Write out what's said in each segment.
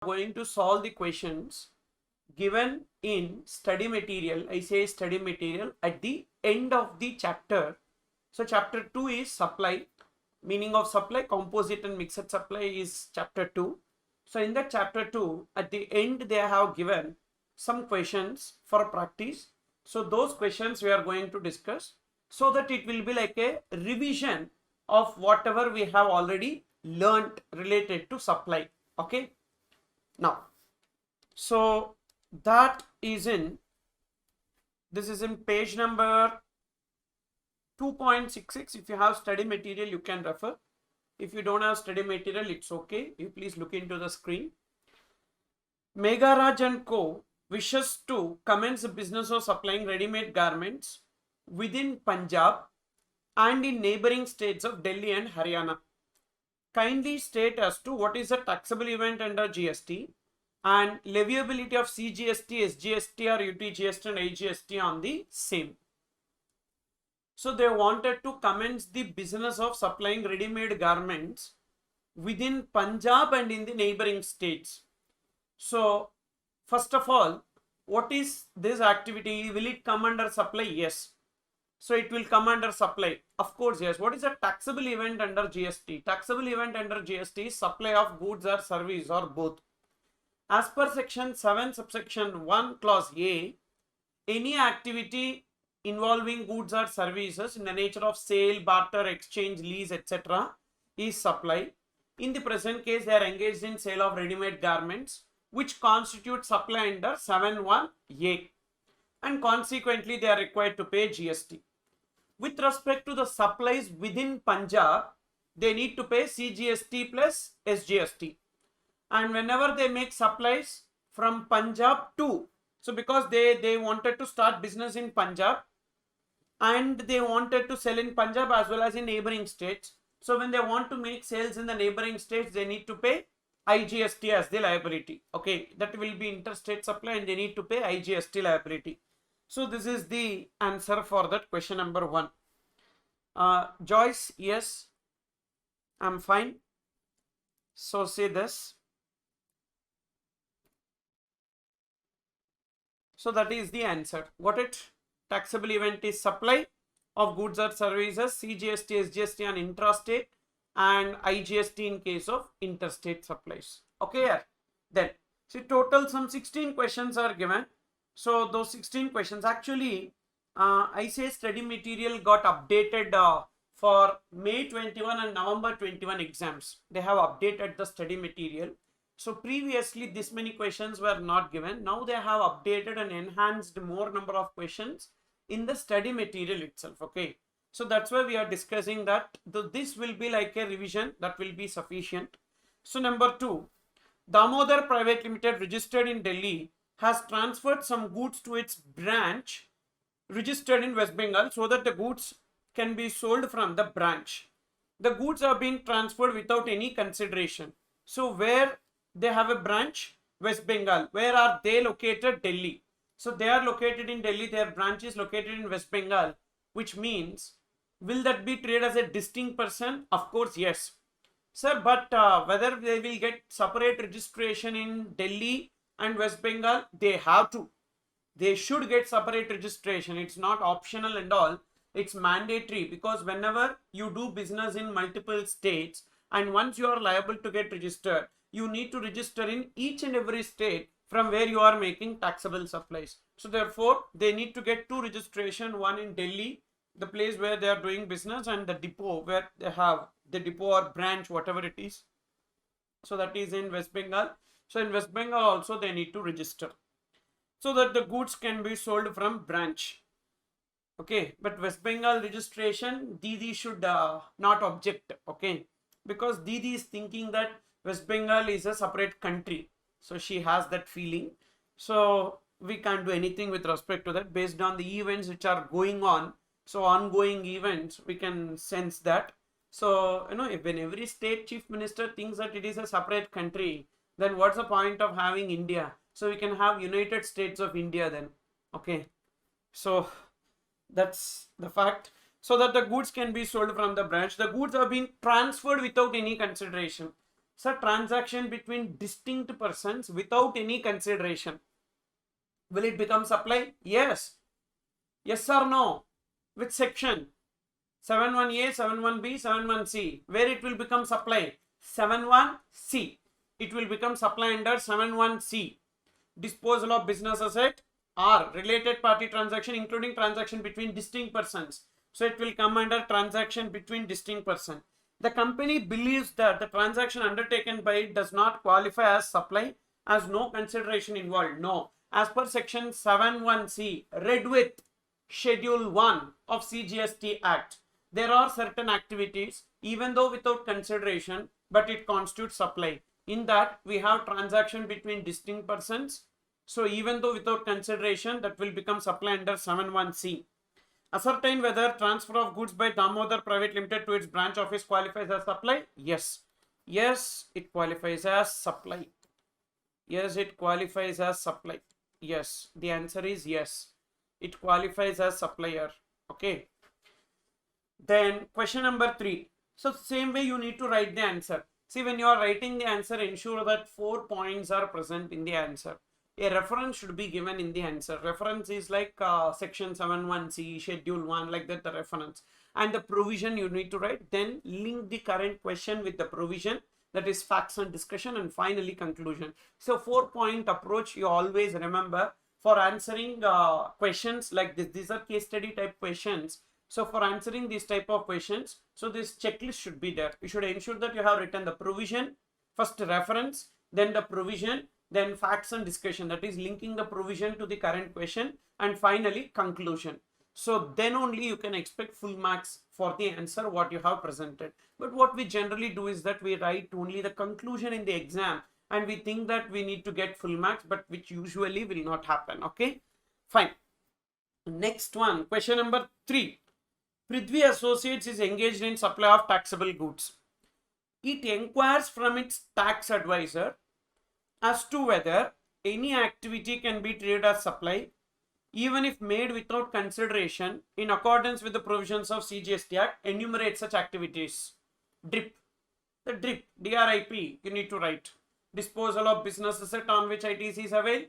going to solve the questions given in study material. I say study material at the end of the chapter. So chapter 2 is supply. Meaning of supply, composite and mixed supply is chapter 2. So in that chapter 2, at the end they have given some questions for practice. So those questions we are going to discuss so that it will be like a revision of whatever we have already learnt related to supply. Okay. Now, so that is in, this is in page number 2.66. If you have study material, you can refer. If you don't have study material, it's okay. You please look into the screen. Megharaj and Co. wishes to commence the business of supplying ready-made garments within Punjab and in neighboring states of Delhi and Haryana. Kindly state as to what is a taxable event under GST and leviability of CGST, SGST or UTGST and IGST on the same. So they wanted to commence the business of supplying ready-made garments within Punjab and in the neighboring states. So first of all, what is this activity? Will it come under supply? Yes. So it will come under supply. Of course, yes. What is a taxable event under GST? Taxable event under GST is supply of goods or service or both. As per section 7 subsection 1 clause A, any activity involving goods or services in the nature of sale, barter, exchange, lease, etc. is supply. In the present case, they are engaged in sale of ready-made garments, which constitute supply under 7(1)(a), and consequently they are required to pay GST. With respect to the supplies within Punjab, they need to pay CGST plus SGST. And whenever they make supplies from Punjab to, so because they wanted to start business in Punjab and they wanted to sell in Punjab as well as in neighboring states. So when they want to make sales in the neighboring states, they need to pay IGST as the liability. Okay, that will be interstate supply and they need to pay IGST liability. So this is the answer for that question number 1. Joyce, yes, I'm fine. So say this. So that is the answer. Got it? Taxable event is supply of goods or services, CGST, SGST on intrastate and IGST in case of interstate supplies. Okay, then see total some 16 questions are given. So those 16 questions actually I say study material got updated for May 21 and November 21 exams. They have updated the study material. So previously this many questions were not given. Now they have updated and enhanced more number of questions in the study material itself. Okay. So that's why we are discussing that. This will be like a revision that will be sufficient. So number 2, Damodar Private Limited registered in Delhi has transferred some goods to its branch registered in West Bengal so that the goods can be sold from the branch. The goods are being transferred without any consideration. So where they have a branch? West Bengal. Where are they located? Delhi. So they are located in Delhi. Their branch is located in West Bengal, which means will that be treated as a distinct person? Of course, yes. Sir, but whether they will get separate registration in Delhi and West Bengal, they have to. They should get separate registration. It's not optional and all. It's mandatory, because whenever you do business in multiple states and once you are liable to get registered, you need to register in each and every state from where you are making taxable supplies. So therefore, they need to get 2 registration, one in Delhi, the place where they are doing business, and the depot where they have the depot or branch, whatever it is. So that is in West Bengal. So in West Bengal also they need to register so that the goods can be sold from branch. Okay, but West Bengal registration, Didi should not object. Okay, because Didi is thinking that West Bengal is a separate country. So she has that feeling. So we can't do anything with respect to that based on the events which are going on. So ongoing events, we can sense that. So, you know, if when every state chief minister thinks that it is a separate country, then what's the point of having India? So we can have United States of India then. Okay. So that's the fact. So that the goods can be sold from the branch. The goods are being transferred without any consideration. Sir, transaction between distinct persons without any consideration. Will it become supply? Yes. Yes or no? Which section? 71A, 71B, 71C. Where it will become supply? 71C. It will become supply under 71C. Disposal of business asset or related party transaction, including transaction between distinct persons. So it will come under transaction between distinct persons. The company believes that the transaction undertaken by it does not qualify as supply as no consideration involved. No. As per section 71C, read with schedule 1 of CGST Act, there are certain activities even though without consideration but it constitutes supply. In that we have transaction between distinct persons. So even though without consideration, that will become supply under 71C. Ascertain whether transfer of goods by Damodar Private Limited to its branch office qualifies as supply. Yes. Yes, it qualifies as supply. Yes, it qualifies as supply. Yes, the answer is yes. It qualifies as supplier. Okay. Then question number 3. So same way you need to write the answer. See, when you are writing the answer, ensure that 4 points are present in the answer. A reference should be given in the answer. Reference is like section 71C, schedule 1, like that the reference. And the provision you need to write. Then link the current question with the provision, that is facts and discussion, and finally conclusion. So 4-point approach you always remember for answering questions like this. These are case study type questions. So for answering these type of questions, so this checklist should be there. You should ensure that you have written the provision, first reference, then the provision, then facts and discussion, that is linking the provision to the current question, and finally conclusion. So then only you can expect full marks for the answer what you have presented. But what we generally do is that we write only the conclusion in the exam and we think that we need to get full marks, but which usually will not happen. Okay, fine. Next one, question number 3. Prithvi Associates is engaged in supply of taxable goods. It inquires from its tax advisor as to whether any activity can be treated as supply even if made without consideration in accordance with the provisions of CGST Act. Enumerate such activities. DRIP. The DRIP, DRIP, you need to write. Disposal of business asset on which ITC is availed.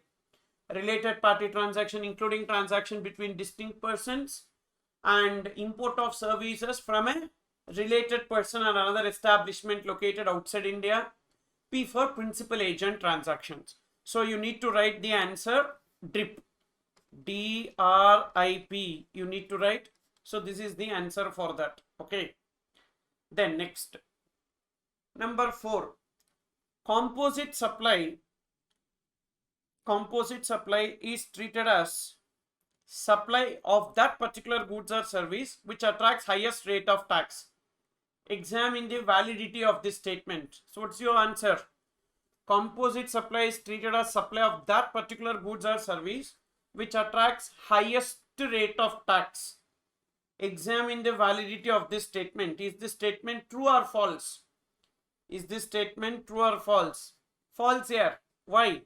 Related party transaction, including transaction between distinct persons. And import of services from a related person or another establishment located outside India. P for principal agent transactions. So you need to write the answer DRIP. DRIP you need to write. So this is the answer for that. Okay. Then next. Number 4. Composite supply. Composite supply is treated as supply of that particular goods or service which attracts highest rate of tax. Examine the validity of this statement. So what's your answer? Composite supply is treated as supply of that particular goods or service which attracts highest rate of tax. Examine the validity of this statement. Is this statement true or false? Is this statement true or false? False here. Why?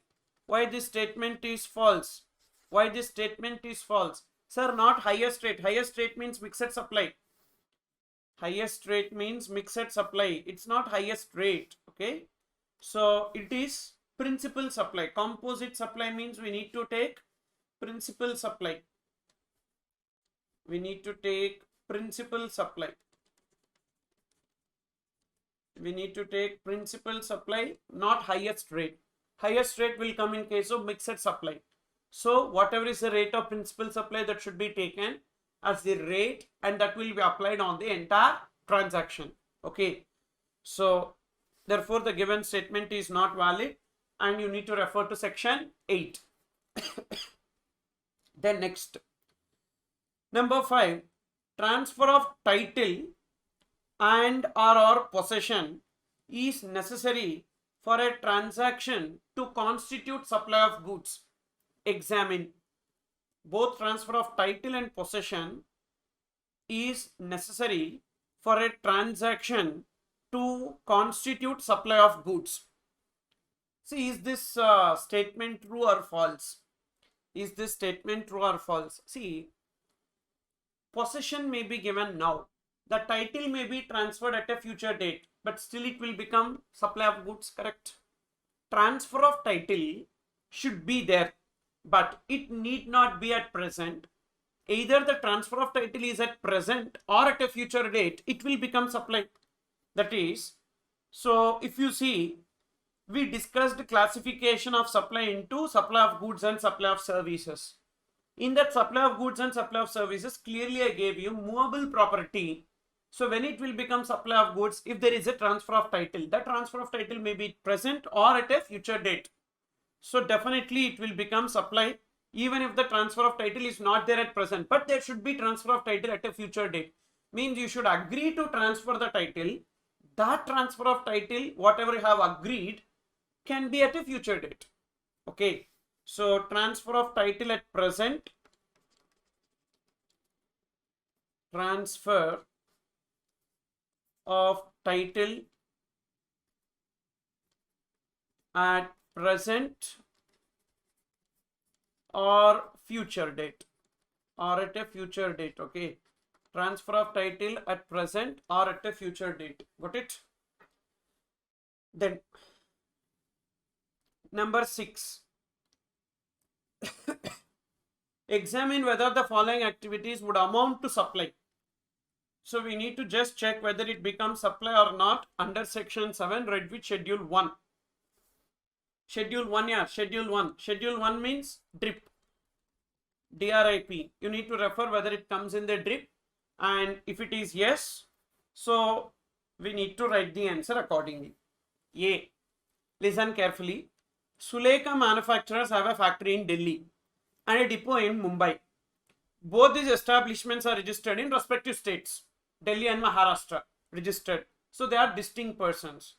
Why this statement is false? Why this statement is false? Sir, not highest rate. Highest rate means mixed supply. Highest rate means mixed supply. It's not highest rate. Okay. So it is principal supply. Composite supply means we need to take principal supply. We need to take principal supply. We need to take principal supply, not highest rate. Highest rate will come in case of mixed supply. So whatever is the rate of principal supply, that should be taken as the rate and that will be applied on the entire transaction. Okay. So therefore the given statement is not valid and you need to refer to section 8. Then next. Number 5. Transfer of title and or possession is necessary for a transaction to constitute supply of goods. Examine. Both transfer of title and possession is necessary for a transaction to constitute supply of goods. See, is this statement true or false? Is this statement true or false? See, possession may be given now. The title may be transferred at a future date. but still it will become supply of goods, correct? Transfer of title should be there, but it need not be at present. Either the transfer of title is at present or at a future date, it will become supply. That is, so if you see, we discussed classification of supply into supply of goods and supply of services. In that supply of goods and supply of services, clearly I gave you movable property. So when it will become supply of goods, if there is a transfer of title, that transfer of title may be present or at a future date. So definitely it will become supply even if the transfer of title is not there at present, but there should be transfer of title at a future date. Means you should agree to transfer the title. That transfer of title, whatever you have agreed, can be at a future date. Okay, so transfer of title at present, transfer of title at present or future date, or at a future date. Okay, transfer of title at present or at a future date. Got it? Then number 6, examine whether the following activities would amount to supply. So we need to just check whether it becomes supply or not under section 7, read with schedule 1. Schedule 1, yeah, schedule 1. Schedule 1 means DRIP. DRIP. You need to refer whether it comes in the DRIP, and if it is yes, so we need to write the answer accordingly. A. Listen carefully. Sulekha manufacturers have a factory in Delhi and a depot in Mumbai. Both these establishments are registered in respective states, Delhi and Maharashtra, registered. So they are distinct persons.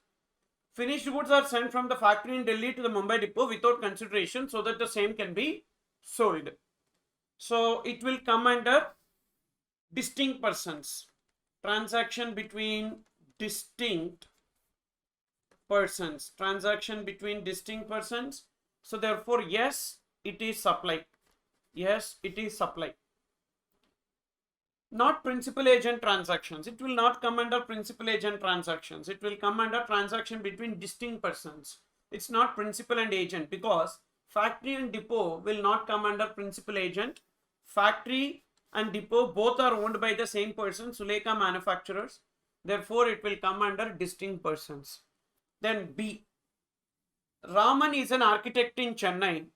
Finished goods are sent from the factory in Delhi to the Mumbai depot without consideration so that the same can be sold. So it will come under distinct persons. Transaction between distinct persons. Transaction between distinct persons. So therefore, yes, it is supply. Yes, it is supply. Not principal agent transactions. It will not come under principal agent transactions. It will come under transaction between distinct persons. It's not principal and agent, because factory and depot will not come under principal agent. Factory and depot both are owned by the same person, Sulekha manufacturers. Therefore, it will come under distinct persons. Then B. Raman is an architect in Chennai.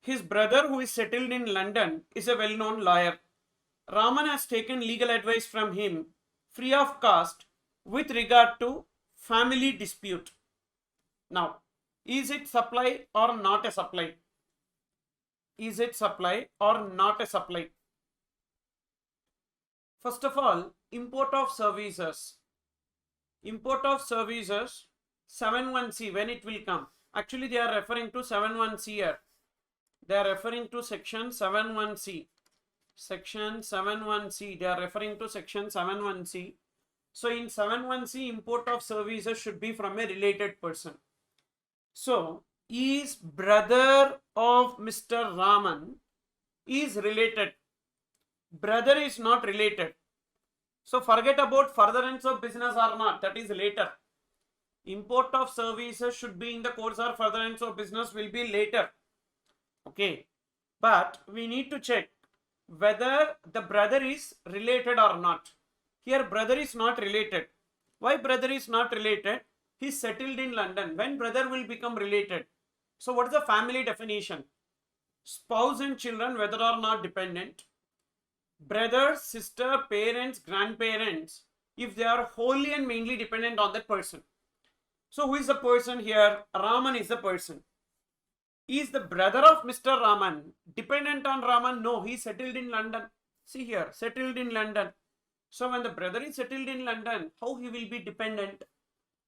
His brother, who is settled in London, is a well-known lawyer. Raman has taken legal advice from him free of cost with regard to family dispute. Now, is it supply or not a supply? Is it supply or not a supply? First of all, import of services. Import of services, 7(1)(c), when it will come? Actually, they are referring to 7(1)(c) here. They are referring to section 7(1)(c). Section 7(1)(c). They are referring to section 7(1)(c). So in 7(1)(c), import of services should be from a related person. So is brother of Mr. Raman is related. Brother is not related. So forget about furtherance of business or not. That is later. Import of services should be in the course, or furtherance of business will be later. Okay. But we need to check whether the brother is related or not. Here brother is not related. Why brother is not related? He is settled in London. When brother will become related? So what is the family definition? Spouse and children, whether or not dependent. Brother, sister, parents, grandparents, if they are wholly and mainly dependent on that person. So who is the person here? Raman is the person. Is the brother of Mr. Raman dependent on Raman? No, he is settled in London. See here, settled in London. So when the brother is settled in London, how he will be dependent?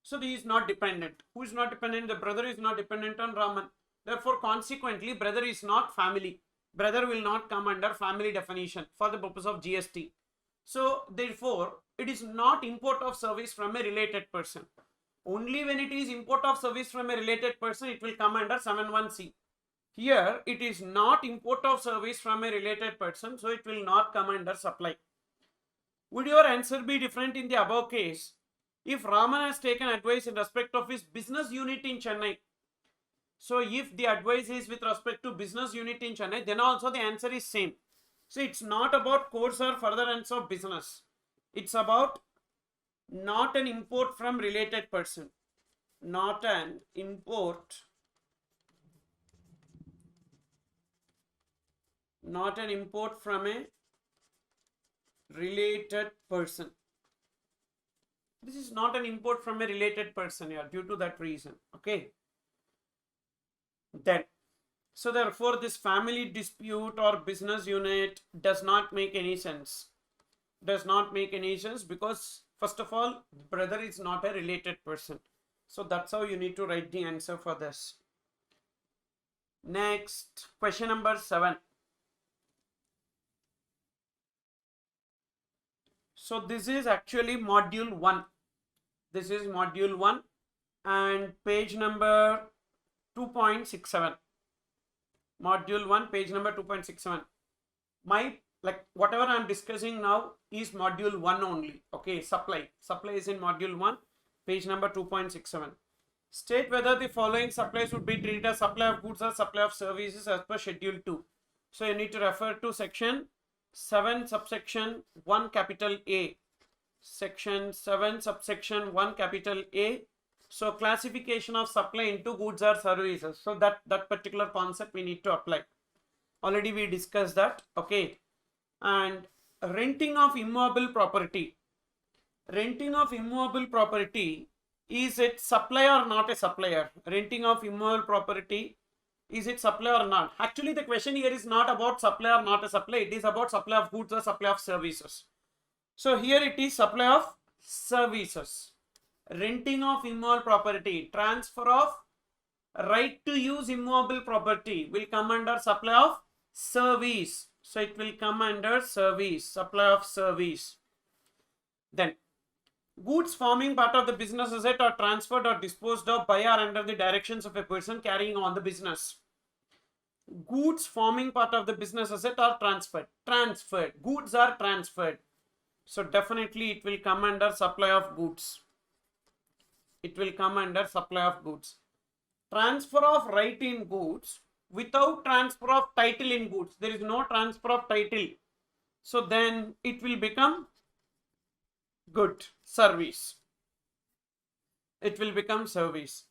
So he is not dependent. Who is not dependent? The brother is not dependent on Raman. Therefore, consequently, brother is not family. Brother will not come under family definition for the purpose of GST. So therefore, it is not import of service from a related person. Only when it is import of service from a related person, it will come under 7(1)(c). Here, it is not import of service from a related person, so it will not come under supply. Would your answer be different in the above case? If Raman has taken advice in respect of his business unit in Chennai, so if the advice is with respect to business unit in Chennai, then also the answer is same. So it's not about course or furtherance of business. It's about not an import from related person. Not an import. Not an import from a related person. This is not an import from a related person here due to that reason. Okay. Then, so therefore this family dispute or business unit does not make any sense. Does not make any sense because first of all, brother is not a related person. So that's how you need to write the answer for this. Next, question number 7. So this is actually module 1. This is module 1 and page number 2.67. Module 1, page number 2.67. My, like, whatever I am discussing now is module 1 only. Okay, supply. Supply is in module 1, page number 2.67. State whether the following supplies would be treated as supply of goods or supply of services as per schedule 2. So you need to refer to section 7 subsection 1 capital A. Section 7 subsection 1 capital A. So classification of supply into goods or services. So that particular concept we need to apply. Already we discussed that. Okay. And renting of immobile property. Renting of immobile property, is it supply or not a supplier? Renting of immobile property, is it supply or not? Actually, the question here is not about supply or not a supply. It is about supply of goods or supply of services. So here it is supply of services. Renting of immobile property, transfer of right to use immobile property will come under supply of service. So it will come under service, supply of service. Then goods forming part of the business asset are transferred or disposed of by or under the directions of a person carrying on the business. Goods forming part of the business asset are transferred. Goods are transferred. So definitely it will come under supply of goods. It will come under supply of goods. Transfer of right in goods without transfer of title in goods. There is no transfer of title. So then it will become good, service. It will become service.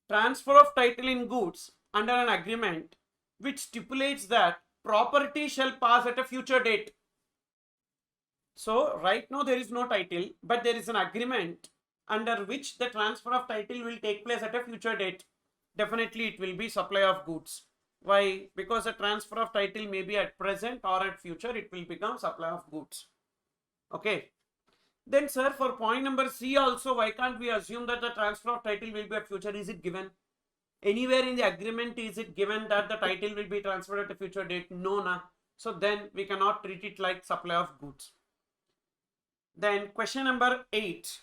Transfer of title in goods under an agreement which stipulates that property shall pass at a future date. So right now there is no title, but there is an agreement under which the transfer of title will take place at a future date. Definitely it will be supply of goods. Why? Because the transfer of title may be at present or at future, it will become supply of goods. Okay. Then sir, for point number C also, why can't we assume that the transfer of title will be at future? Is it given? Anywhere in the agreement is it given that the title will be transferred at a future date? No, na. So then we cannot treat it like supply of goods. Then question number 8.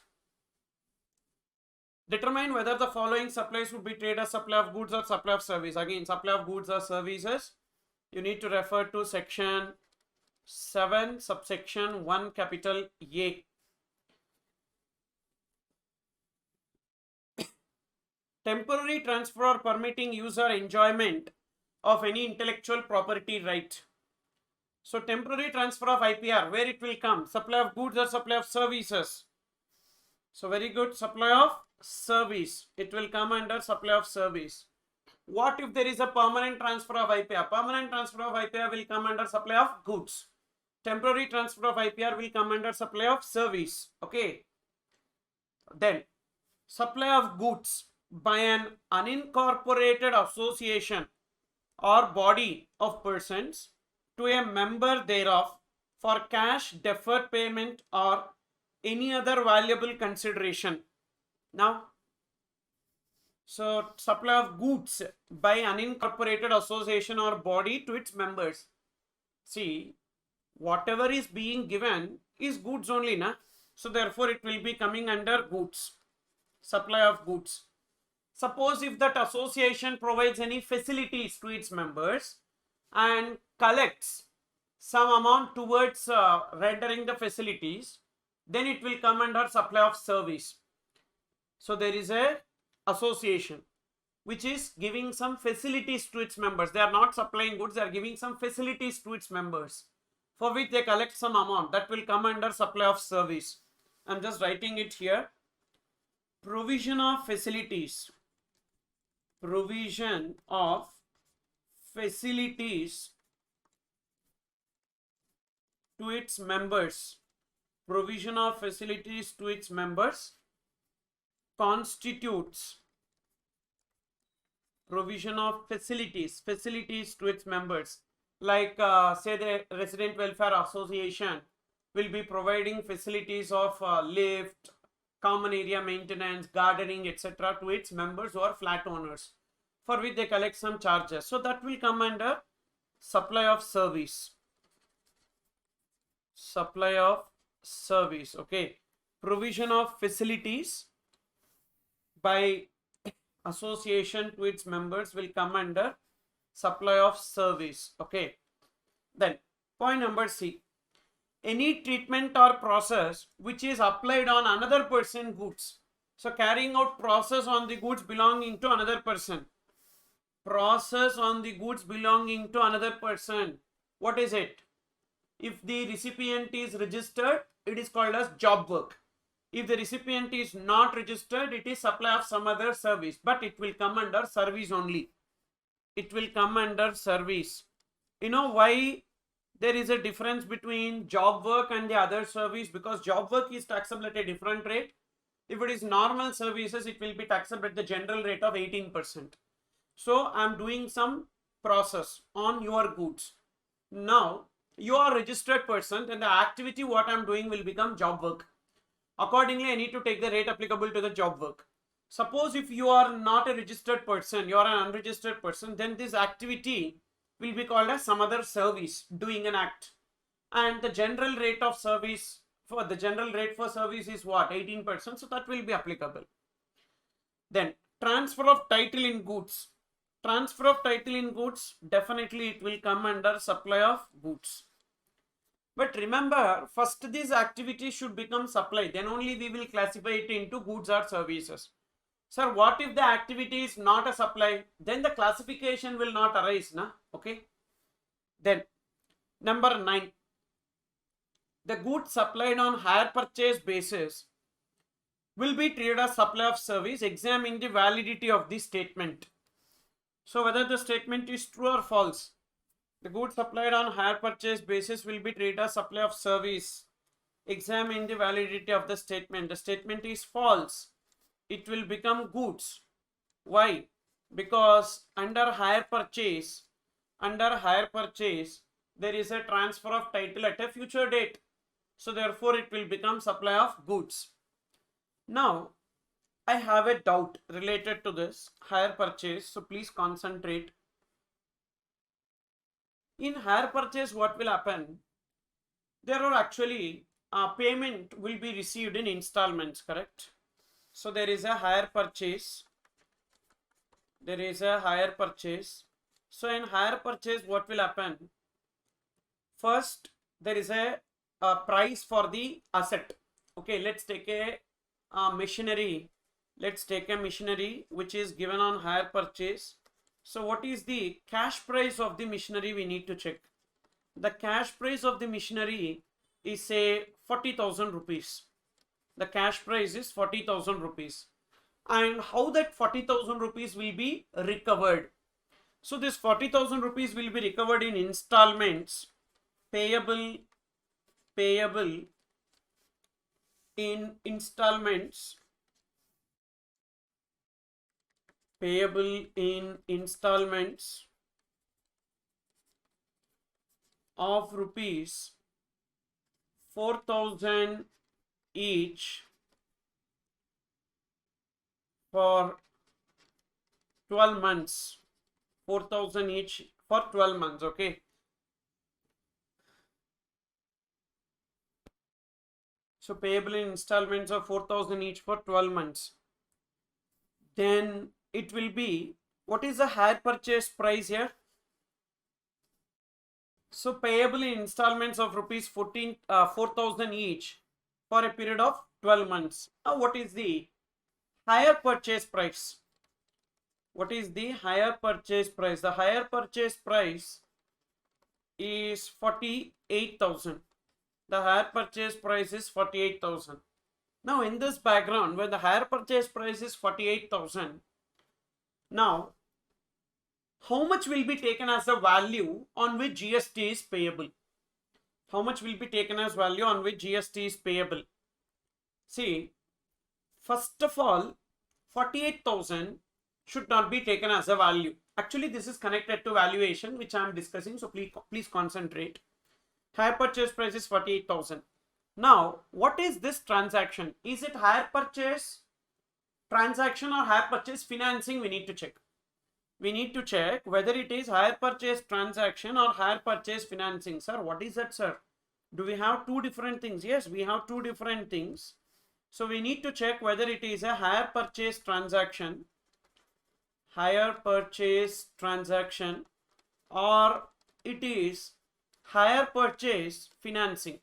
Determine whether the following supplies would be treated as supply of goods or supply of service. Again, supply of goods or services. You need to refer to section 7 subsection 1 capital A. Temporary transfer or permitting use or enjoyment of any intellectual property right. So temporary transfer of IPR, where it will come? Supply of goods or supply of services? So very good, supply of service. It will come under supply of service. What if there is a permanent transfer of IPR? Permanent transfer of IPR will come under supply of goods. Temporary transfer of IPR will come under supply of service. Okay. Then supply of goods by an unincorporated association or body of persons to a member thereof for cash, deferred payment or any other valuable consideration. Now, so supply of goods by unincorporated association or body to its members. See, whatever is being given is goods only, na? So therefore it will be coming under goods. Supply of goods. Suppose if that association provides any facilities to its members and collects some amount towards rendering the facilities, then it will come under supply of service. So there is a association which is giving some facilities to its members. They are not supplying goods, they are giving some facilities to its members for which they collect some amount. That will come under supply of service. I'm just writing it here. Provision of facilities. Provision of facilities to its members. Provision of facilities to its members constitutes provision of facilities to its members, like say the resident welfare association will be providing facilities of lift, common area maintenance, gardening, etc. to its members who are flat owners, for which they collect some charges. So that will come under supply of service. Supply of service. Okay, provision of facilities by association to its members will come under supply of service. Okay, then point number C. Any treatment or process which is applied on another person goods. So carrying out process on the goods belonging to another person. Process on the goods belonging to another person. What is it? If the recipient is registered, it is called as job work. If the recipient is not registered, it is supply of some other service, but it will come under service only. It will come under service. You know why there is a difference between job work and the other service? Because job work is taxable at a different rate. If it is normal services, it will be taxable at the general rate of 18%. So I am doing some process on your goods. Now you are a registered person, then the activity what I am doing will become job work. Accordingly, I need to take the rate applicable to the job work. Suppose if you are not a registered person, you are an unregistered person, then this activity will be called as some other service, doing an act. And the general rate of service, for the general rate for service is what? 18%. So that will be applicable. Then transfer of title in goods. Transfer of title in goods, definitely it will come under supply of goods. But remember, first this activity should become supply, then only we will classify it into goods or services. Sir, what if the activity is not a supply? Then the classification will not arise, na? Okay. Then number 9, the goods supplied on hire purchase basis will be treated as supply of service. Examine the validity of this statement. So whether the statement is true or false. The goods supplied on hire purchase basis will be treated as supply of service. Examine the validity of the statement. The statement is false. It will become goods. Why? Because under hire purchase, there is a transfer of title at a future date. So therefore it will become supply of goods. Now I have a doubt related to this hire purchase. So please concentrate. In hire purchase, what will happen? There are actually payment will be received in installments, correct? So there is a hire purchase. There is a hire purchase. So in hire purchase, what will happen? First, there is a price for the asset. Okay, let's take a machinery. Let's take a machinery which is given on hire purchase. So what is the cash price of the machinery we need to check? The cash price of the machinery is say 40,000 rupees. The cash price is 40,000 rupees. And how that 40,000 rupees will be recovered? So this 40,000 rupees will be recovered in installments, payable in installments, of rupees 4,000 each for 12 months. 4,000 each for 12 months. Okay. So payable in installments of 4,000 each for 12 months. Then it will be, what is the hire purchase price here? So payable in installments of rupees 4,000 each for a period of 12 months. Now what is the higher purchase price. What is the higher purchase price? The higher purchase price is 48,000. The higher purchase price is 48,000. Now in this background, when the higher purchase price is 48,000, now how much will be taken as a value on which GST is payable? How much will be taken as value on which GST is payable? See, first of all, 48,000 should not be taken as a value. Actually, this is connected to valuation, which I am discussing. So please concentrate. Higher purchase price is 48,000. Now, what is this transaction? Is it higher purchase transaction or higher purchase financing? We need to check. We need to check whether it is higher purchase transaction or higher purchase financing. Sir, what is that, sir? Do we have two different things? Yes, we have two different things. So we need to check whether it is a higher purchase transaction, or it is higher purchase financing.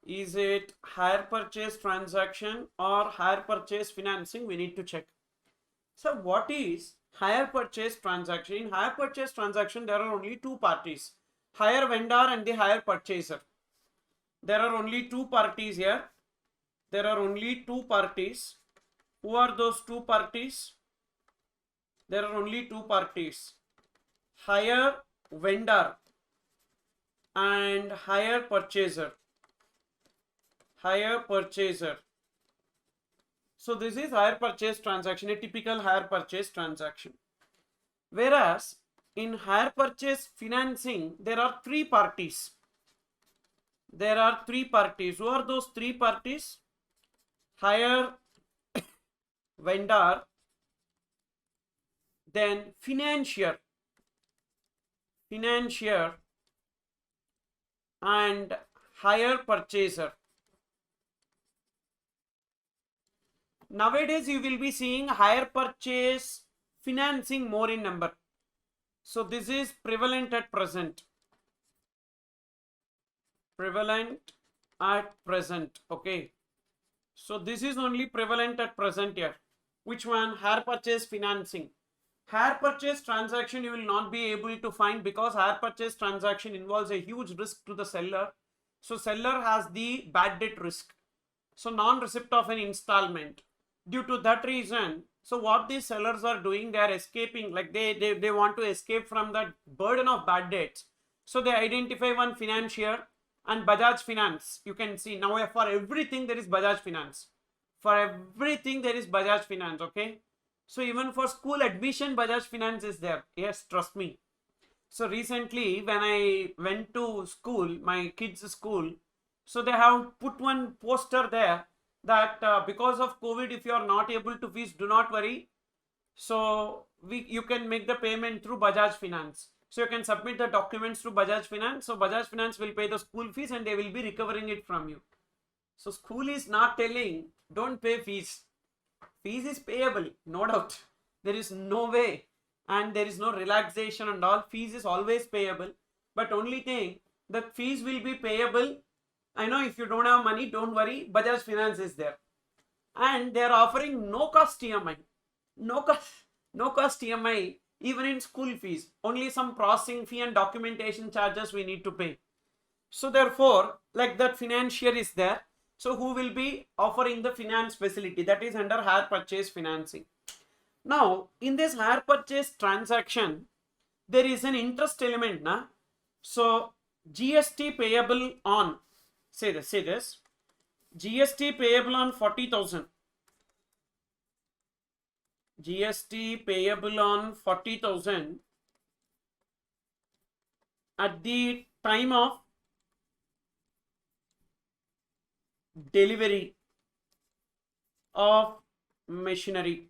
Is it higher purchase transaction or higher purchase financing? We need to check. So what is higher purchase transaction? In higher purchase transaction, there are only two parties, higher vendor and the higher purchaser. There are only two parties here. There are only two parties. Who are those two parties? There are only two parties, higher vendor and higher purchaser. Higher purchaser. So this is higher purchase transaction, a typical higher purchase transaction. Whereas in higher purchase financing, there are three parties. There are three parties. Who are those three parties? Higher vendor, then financier, and higher purchaser. Nowadays, you will be seeing higher purchase financing more in number. So this is prevalent at present. Prevalent at present. Okay. So this is only prevalent at present here. Which one? Higher purchase financing. Higher purchase transaction you will not be able to find because higher purchase transaction involves a huge risk to the seller. So seller has the bad debt risk. So non-receipt of an installment. Due to that reason, so what these sellers are doing, they are escaping, like they want to escape from that burden of bad debts. So they identify one financier and Bajaj Finance. You can see now for everything there is Bajaj Finance. For everything there is Bajaj Finance, okay? So even for school admission, Bajaj Finance is there. Yes, trust me. So recently when I went to school, my kids' school, so they have put one poster there that because of COVID, if you are not able to fees, do not worry. So you can make the payment through Bajaj Finance. So you can submit the documents through Bajaj Finance. So Bajaj Finance will pay the school fees and they will be recovering it from you. So school is not telling don't pay fees. Fees is payable, no doubt. There is no way and there is no relaxation and all. Fees is always payable. But only thing that fees will be payable. I know if you don't have money, don't worry. Bajaj Finance is there. And they are offering no cost EMI. No cost EMI even in school fees. Only some processing fee and documentation charges we need to pay. So therefore, like that financier is there. So who will be offering the finance facility? That is under hire purchase financing. Now, in this hire purchase transaction, there is an interest element. Na? So GST payable on, say this, GST payable on 40,000. GST payable on 40,000 at the time of delivery of machinery.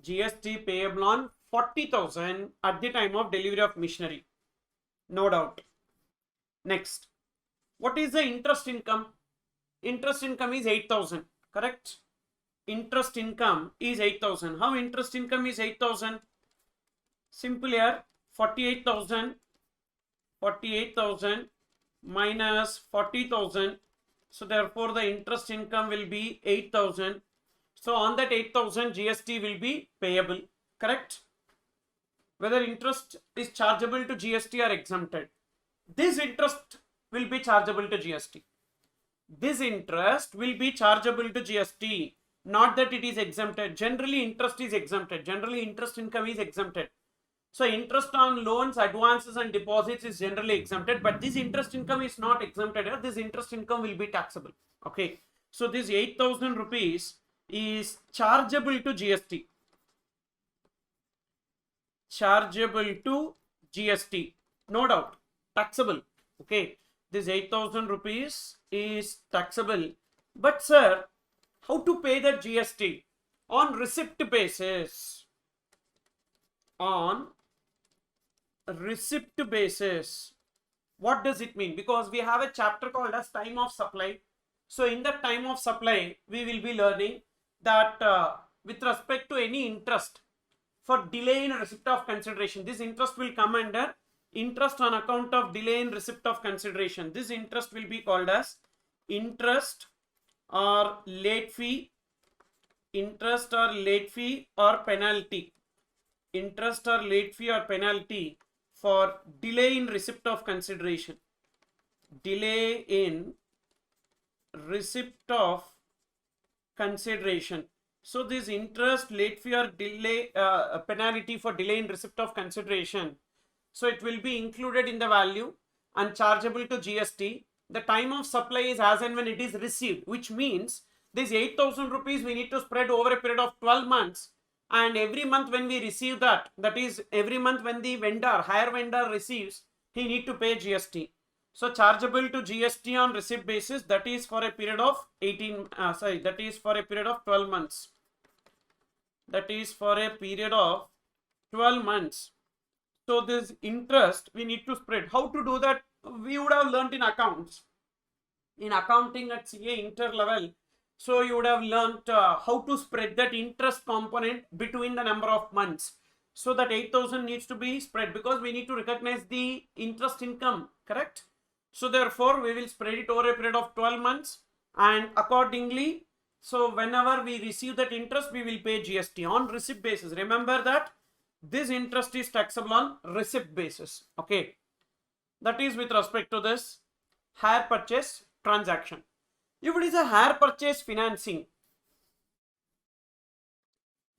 GST payable on 40,000 at the time of delivery of machinery. No doubt. Next, what is the interest income? Interest income is 8,000, correct? Interest income is 8,000. How interest income is 8,000? Simple here, 48,000 minus 40,000. So therefore the interest income will be 8,000. So on that 8,000 GST will be payable, correct? Whether interest is chargeable to GST or exempted. This interest will be chargeable to GST. This interest will be chargeable to GST, not that it is exempted. Generally interest is exempted. Generally interest income is exempted. So interest on loans, advances and deposits is generally exempted, but this interest income is not exempted. This interest income will be taxable. Okay. So this 8,000 rupees is chargeable to GST. Chargeable to GST. No doubt. Taxable. Okay. This 8,000 rupees is taxable. But sir, how to pay that GST? On receipt basis. On receipt basis. What does it mean? Because we have a chapter called as time of supply. So in that time of supply, we will be learning that with respect to any interest for delay in receipt of consideration, this interest will come under interest on account of delay in receipt of consideration. This interest will be called as interest or late fee, interest or late fee or penalty. Interest or late fee or penalty for delay in receipt of consideration. Delay in receipt of consideration. So this interest, late fee or delay penalty for delay in receipt of consideration. So it will be included in the value and chargeable to GST. The time of supply is as and when it is received, which means this 8,000 rupees we need to spread over a period of 12 months. And every month when we receive that is every month when the vendor, hire vendor receives, he need to pay GST. So chargeable to GST on receipt basis, that is for a period of 12 months. That is for a period of 12 months. So this interest we need to spread. How to do that? We would have learnt in accounts. In accounting at CA inter level. So you would have learnt how to spread that interest component between the number of months. So that 8,000 needs to be spread because we need to recognize the interest income, correct? So therefore we will spread it over a period of 12 months and accordingly, so whenever we receive that interest, we will pay GST on receipt basis. Remember that this interest is taxable on receipt basis. Okay. That is with respect to this hire purchase transaction. If it is a hire purchase financing,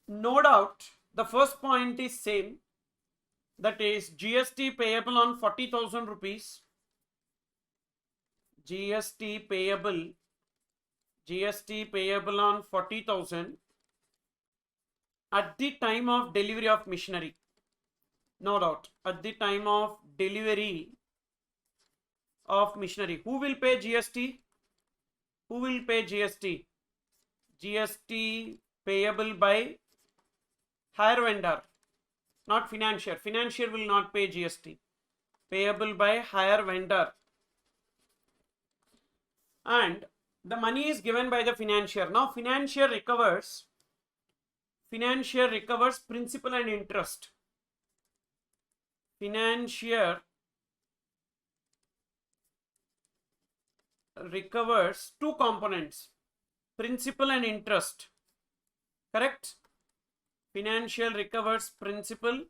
no doubt the first point is same. That is GST payable on 40,000 rupees. GST payable on 40,000 at the time of delivery of machinery. No doubt, at the time of delivery of machinery. Who will pay GST? Who will pay GST? GST payable by hire vendor, not financier. Financier will not pay GST. Payable by hire vendor. And the money is given by the financier. Now financier recovers principal and interest. Financier recovers two components, principal and interest, correct? Financial recovers principal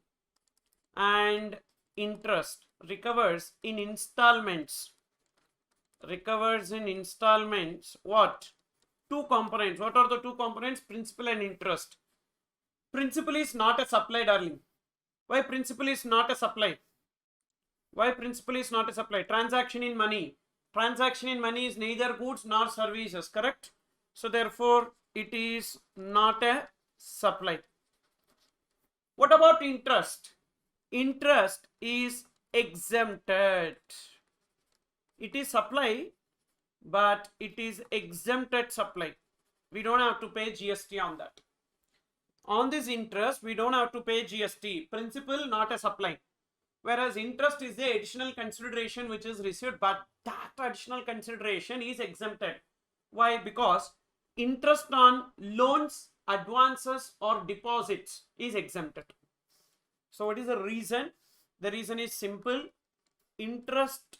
and interest, recovers in installments. Recovers in installments. What? Two components. What are the two components? Principal and interest. Principal is not a supply, darling. Why principal is not a supply? Why principal is not a supply? Transaction in money. Transaction in money is neither goods nor services, correct? So therefore it is not a supply. What about interest? Interest is exempted. It is supply, but it is exempted supply. We don't have to pay GST on that. On this interest, we don't have to pay GST. Principal, not a supply. Whereas interest is the additional consideration which is received, but that additional consideration is exempted. Why? Because interest on loans, advances or deposits is exempted. So what is the reason? The reason is simple. Interest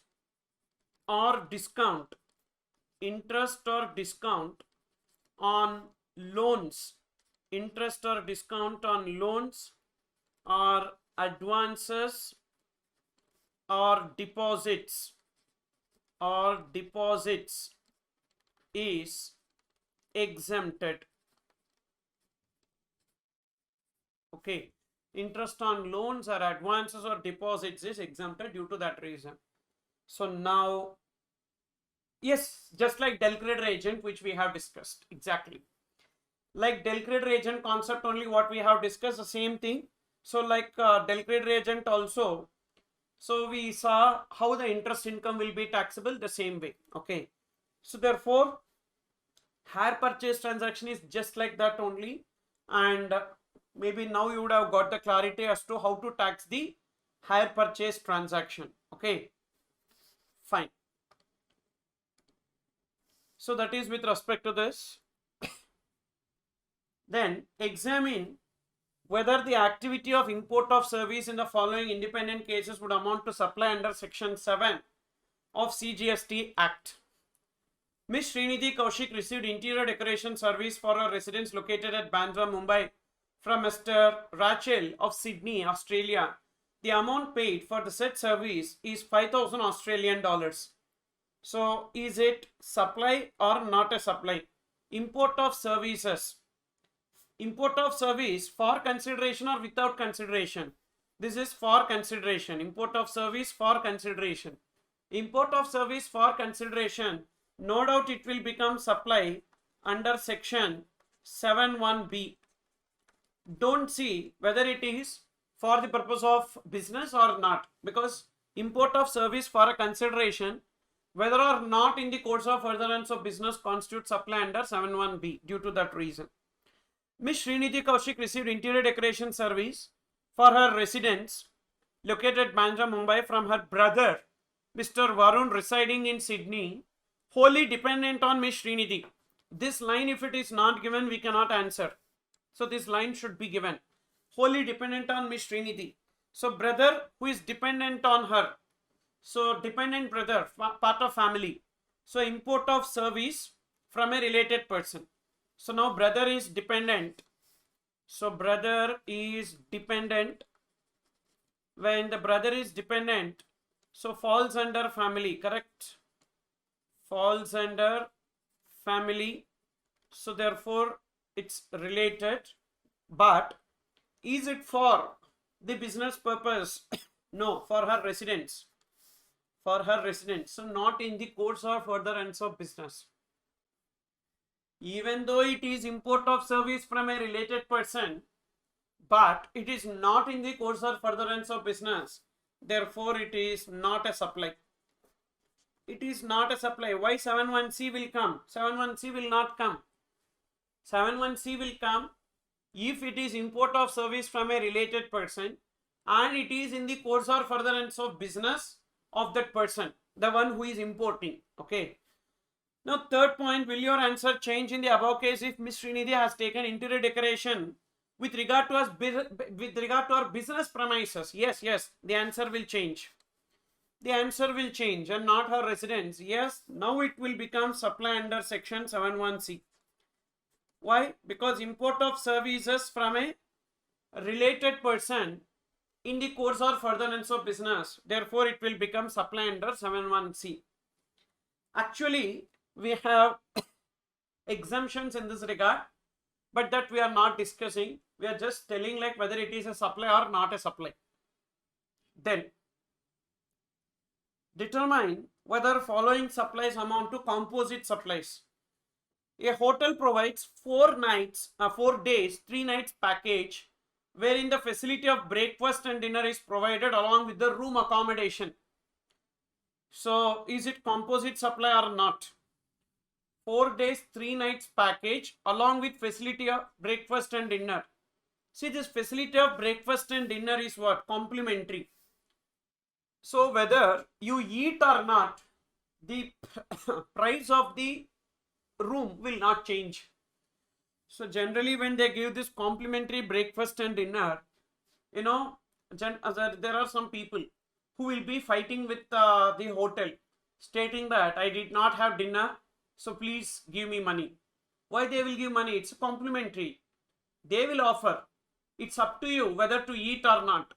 or discount interest or discount on loans, interest or discount on loans or advances or deposits is exempted. Okay, interest on loans or advances or deposits is exempted due to that reason. So now, yes, just like del creditor agent which we have discussed, exactly like del creditor agent concept, only what we have discussed, the same thing. So like del creditor agent also, so we saw how the interest income will be taxable the same way. Okay, so therefore hire purchase transaction is just like that only, and maybe now you would have got the clarity as to how to tax the hire purchase transaction. Okay, fine. So that is with respect to this. Then examine whether the activity of import of service in the following independent cases would amount to supply under section 7 of CGST Act. Ms. Srinidhi Kaushik received interior decoration service for her residence located at Bandra, Mumbai from Mr. Rachel of Sydney, Australia. The amount paid for the said service is 5,000 Australian dollars. So is it supply or not a supply? Import of services. Import of service for consideration or without consideration? This is for consideration. Import of service for consideration. Import of service for consideration, no doubt it will become supply under section 7(1)(b). Don't see whether it is for the purpose of business or not, because import of service for a consideration, whether or not in the course of furtherance of business, constitutes supply under 7(1)(b) due to that reason. Ms. Srinidhi Kaushik received interior decoration service for her residence located at Bandra, Mumbai from her brother, Mr. Varun, residing in Sydney, wholly dependent on Ms. Srinidhi. This line, if it is not given, we cannot answer. So this line should be given. Wholly dependent on Ms. Srinidhi. So brother who is dependent on her. So dependent brother, part of family. So import of service from a related person. So now brother is dependent. So brother is dependent. When the brother is dependent, so falls under family, correct? Falls under family. So therefore it's related. But is it for the business purpose? No, for her residence. For her residence. So not in the course or furtherance of business. Even though it is import of service from a related person, but it is not in the course or furtherance of business, therefore it is not a supply. It is not a supply. Why 7(1)(c) will come? 7(1)(c) will not come. 7(1)(c) will come if it is import of service from a related person and it is in the course or furtherance of business of that person, the one who is importing. Okay. Now third point, will your answer change in the above case if Ms. Srinidhi has taken interior decoration with regard to our business premises? Yes, the answer will change. The answer will change, and not her residence. Yes, now it will become supply under section 7(1)(c). Why? Because import of services from a related person in the course or furtherance of business, therefore it will become supply under 7(1)(c). Actually, we have exemptions in this regard, but that we are not discussing. We are just telling like whether it is a supply or not a supply. Then determine whether following supplies amount to composite supplies. A hotel provides 4 days, 3 nights package wherein the facility of breakfast and dinner is provided along with the room accommodation. So is it composite supply or not? 4 days, 3 nights package along with facility of breakfast and dinner. See, this facility of breakfast and dinner is what? Complimentary. So whether you eat or not, the price of the room will not change. So generally when they give this complimentary breakfast and dinner, you know, there are some people who will be fighting with the hotel, stating that I did not have dinner, so please give me money. Why they will give money? It's complimentary. They will offer. It's up to you whether to eat or not.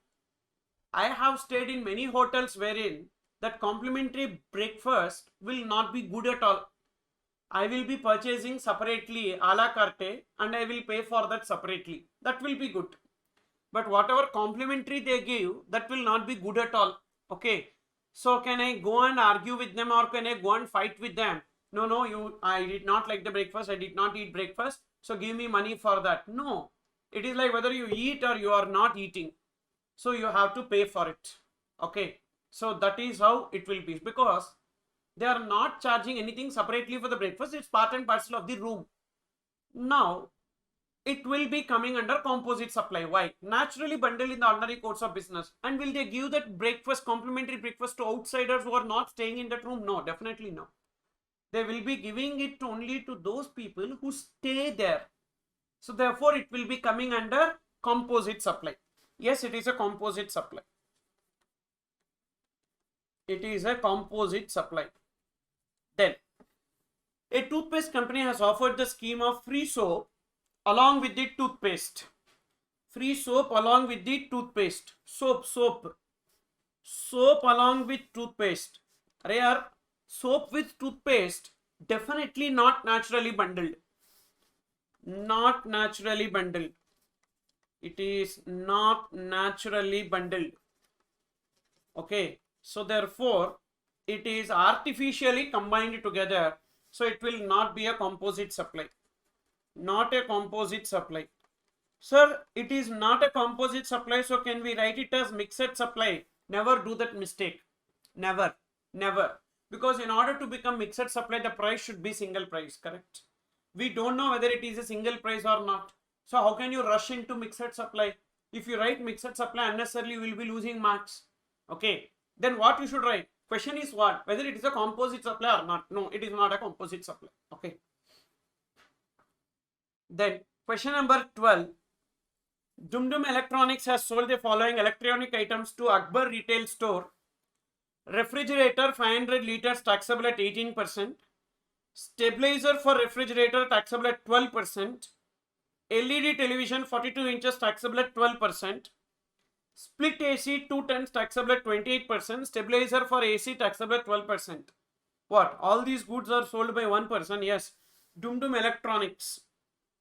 I have stayed in many hotels wherein that complimentary breakfast will not be good at all. I will be purchasing separately a la carte and I will pay for that separately. That will be good. But whatever complimentary they give, that will not be good at all. Okay. So can I go and argue with them, or can I go and fight with them? No, I did not like the breakfast. I did not eat breakfast. So give me money for that. No. It is like whether you eat or you are not eating. So you have to pay for it. Okay. So that is how it will be, because they are not charging anything separately for the breakfast. It's part and parcel of the room. Now, it will be coming under composite supply. Why? Naturally bundled in the ordinary course of business. And will they give that breakfast, complimentary breakfast, to outsiders who are not staying in that room? No, definitely no. They will be giving it only to those people who stay there. So therefore, it will be coming under composite supply. Yes, it is a composite supply. It is a composite supply. Then, a toothpaste company has offered the scheme of free soap along with the toothpaste. Free soap along with the toothpaste. Soap along with toothpaste. Rare soap with toothpaste, definitely not naturally bundled. Not naturally bundled. It is not naturally bundled. Okay. So therefore, it is artificially combined together. So it will not be a composite supply. Not a composite supply. Sir, it is not a composite supply. So can we write it as mixed supply? Never do that mistake. Never. Because in order to become mixed supply, the price should be single price. Correct? We don't know whether it is a single price or not. So how can you rush into mixed supply? If you write mixed supply unnecessarily, you will be losing marks. Okay. Then what you should write? Question is what? Whether it is a composite supply or not. No, it is not a composite supply. Okay. Then question number 12. Dum Electronics has sold the following electronic items to Akbar retail store. Refrigerator 500 liters taxable at 18%. Stabilizer for refrigerator taxable at 12%. LED television 42 inches taxable at 12%. Split AC 2 tons taxable at 28%. Stabilizer for AC taxable at 12%. What? All these goods are sold by one person? Yes. Dum Electronics.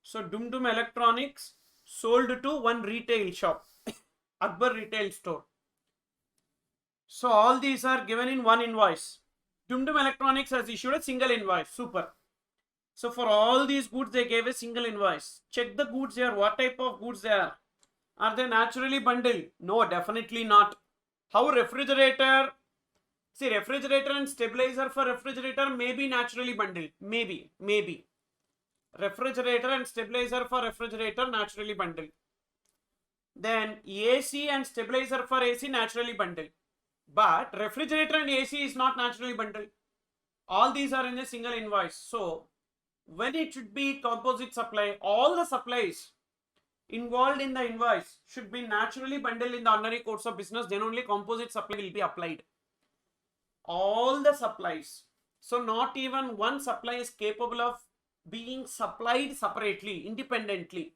So Dum Electronics sold to one retail shop. Akbar retail store. So all these are given in one invoice. Dum Electronics has issued a single invoice. Super. So for all these goods, they gave a single invoice. Check the goods here. What type of goods they are? Are they naturally bundled? No, definitely not. How refrigerator? See, refrigerator and stabilizer for refrigerator may be naturally bundled. Maybe. Refrigerator and stabilizer for refrigerator naturally bundled. Then AC and stabilizer for AC naturally bundled. But refrigerator and AC is not naturally bundled. All these are in a single invoice. So when it should be composite supply, all the supplies involved in the invoice should be naturally bundled in the ordinary course of business. Then only composite supply will be applied. All the supplies. So not even one supply is capable of being supplied separately, independently.